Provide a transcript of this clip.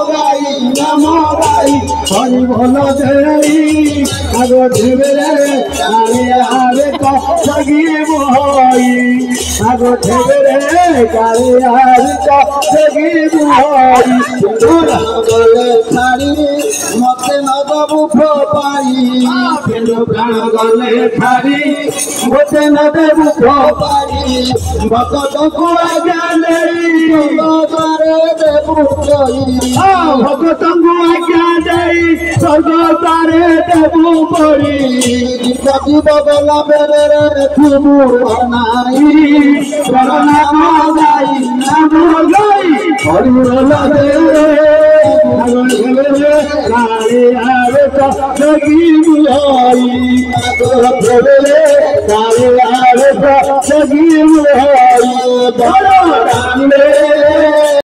গাই নাম গাই হরি বল দেই আগো ঢেবে রে কালে আরে কগি বই আগো ঢেবে রে কালে আরে কগি বই তোরা গলে ছাড়ি মতে ন দবু পাই পেলো প্রাণ গলে ছাড়ি মতে ন দেবু পাই ভক্তଙ୍କୁ ଆଜ୍ଞା ଦେଇ ସ୍ୱର୍ଗଦ୍ୱାରେ ଦେବୁ କହି ଭକ୍ତଙ୍କୁ ଆଜ୍ଞା ଦେଇ ସ୍ୱର୍ଗଦ୍ୱାରେ ଦେବୁ କହି ଜୀବ ଗଲା ବେଳରେ ଥିବୁ ନାଇଁ ନାମ ଗାଇ ହରିବୋଲ କାଳେ ଆରେ କଗି ବୁଝାଇ କାଳେ ଆରେ କଗି ବୁଝାଇ ବଡ଼ ରାମେ